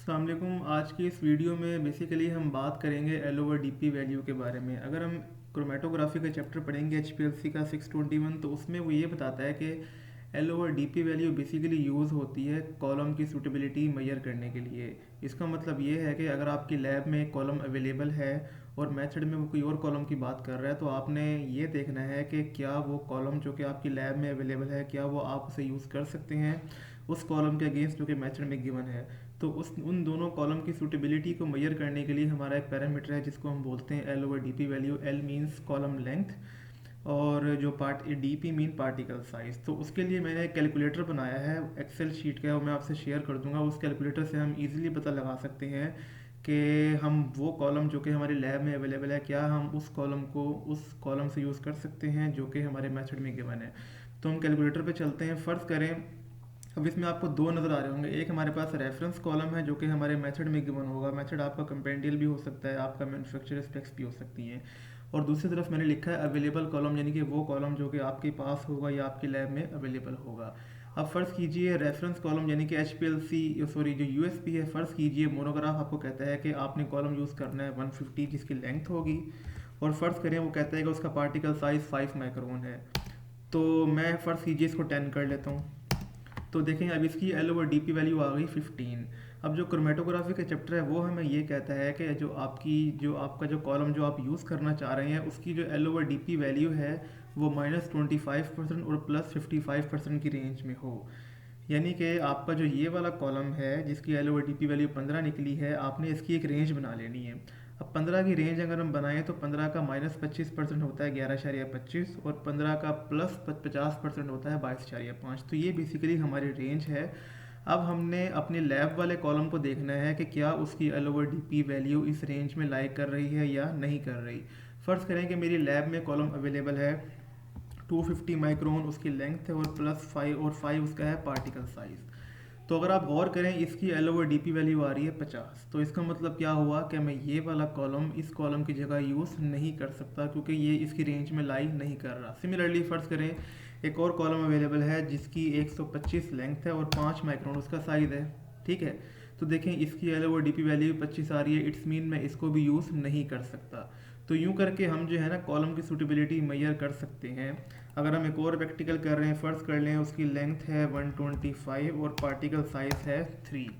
अस्सलाम वालेकुम। आज की इस वीडियो में बेसिकली हम बात करेंगे L over D P value के बारे में। अगर हम क्रोमेटोग्राफी का चैप्टर पढ़ेंगे एच पी एल सी का 621, तो उसमें वो ये बताता है कि L over D P value basically use होती है कॉलम की सूटेबिलिटी मेजर करने के लिए। इसका मतलब ये है कि अगर आपकी लैब में एक कॉलम अवेलेबल है और मेथड में वो कोई और कॉलम की बात कर रहा है, तो आपने ये देखना है कि क्या वो कॉलम जो कि आपकी लैब में अवेलेबल है, क्या वो आप उसे यूज़ कर सकते हैं उस कॉलम के अगेंस्ट जो कि मेथड में गिवन है। तो उस उन दोनों कॉलम की सूटेबिलिटी को मेजर करने के लिए हमारा एक पैरामीटर है जिसको हम बोलते हैं L over D P value. L means column length और जो part D P mean particle size. तो उसके लिए मैंने एक कैलकुलेटर बनाया है एक्सेल शीट का, वो मैं आपसे शेयर कर दूंगा। उस कैलकुलेटर से हम इजीली पता लगा सकते हैं कि हम वो कॉलम जो कि हमारे लैब में अवेलेबल है, क्या हम उस कॉलम को उस कॉलम से यूज़ कर सकते हैं जो कि हमारे मेथड में गिवन है। तो हम कैलकुलेटर पे चलते हैं। फ़र्ज़ करें, अब इसमें आपको दो नज़र आ रहे होंगे। एक हमारे पास रेफरेंस कॉलम है जो कि हमारे मेथड में गिवन होगा। मेथड आपका कंपेंडियल भी हो सकता है, आपका मैन्युफैक्चर स्पेक्स भी हो सकती हैं। और दूसरी तरफ मैंने लिखा है अवेलेबल कॉलम, यानी कि वो कॉलम जो कि आपके पास होगा या आपकी लैब में अवेलेबल होगा। अब फ़र्ज़ कीजिए रेफरेंस कॉलम यानी कि H P L C sorry जो यू एस पी है, फ़र्ज़ कीजिए मोनोग्राफ आपको कहता है कि आपने कॉलम यूज़ करना है 150 जिसकी लेंथ होगी। और फ़र्ज़ करें वो कहता है कि उसका पार्टिकल साइज़ 5 माइक्रोन है। तो मैं फ़र्ज़ कीजिए इसको 10 कर लेता हूँ। तो देखें अब इसकी L over D P value आ गई 15। अब जो क्रोमेटोग्राफी का चैप्टर है वो हमें ये कहता है कि जो आपका जो कॉलम जो आप यूज़ करना चाह रहे हैं उसकी जो L over D P value है वो -25% और +55% की रेंज में हो। यानी कि आपका जो ये वाला कॉलम है जिसकी L over D P value 15 निकली है, आपने इसकी एक रेंज बना लेनी है। अब 15 की रेंज अगर हम बनाएं तो 15 का -25% होता है 11.25 और 15 का +50% होता है 22.5। तो ये बेसिकली हमारी रेंज है। अब हमने अपने लैब वाले कॉलम को देखना है कि क्या उसकी L over D P value इस रेंज में लाई कर रही है या नहीं कर रही। फ़र्ज़ करें कि मेरी लैब में कॉलम अवेलेबल है 250 माइक्रोन उसकी लेंथ है और +5 और 5 उसका है पार्टिकल साइज़। तो अगर आप गौर करें इसकी L over D P value आ रही है 50। तो इसका मतलब क्या हुआ कि मैं ये वाला कॉलम इस कॉलम की जगह यूज़ नहीं कर सकता क्योंकि ये इसकी रेंज में लाई नहीं कर रहा। सिमिलरली फ़र्ज़ करें एक और कॉलम अवेलेबल है जिसकी 125 लेंथ है और 5 माइक्रोन उसका साइज़ है। ठीक है, तो देखें इसकी L over D P value 25 आ रही है, इट्स मीन मैं इसको भी यूज़ नहीं कर सकता। तो यूँ करके हम जो है ना कॉलम की सूटेबिलिटी मेजर कर सकते हैं। अगर हम एक और प्रैक्टिकल कर रहे हैं, फ़र्ज़ कर लें उसकी लेंथ है 125 और पार्टिकल साइज़ है 3,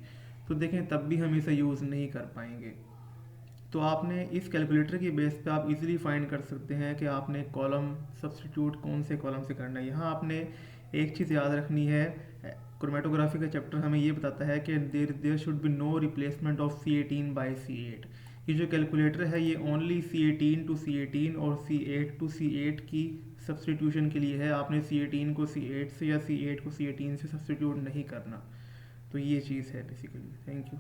तो देखें तब भी हम इसे यूज़ नहीं कर पाएंगे। तो आपने इस कैलकुलेटर की बेस पे आप इजीली फाइंड कर सकते हैं कि आपने कॉलम सब्स्टिट्यूट कौन से कॉलम से करना है। यहाँ आपने एक चीज़ याद रखनी है, क्रोमेटोग्राफी का चैप्टर हमें ये बताता है कि there should be no replacement of C18/C8। ये जो कैलकुलेटर है ये ओनली C18 टू C18 और C8 टू C8 की सब्स्टिट्यूशन के लिए है। आपने C18 को C8 से या C8 को C18 से सब्स्टिट्यूट नहीं करना। तो ये चीज़ है बेसिकली। Thank you.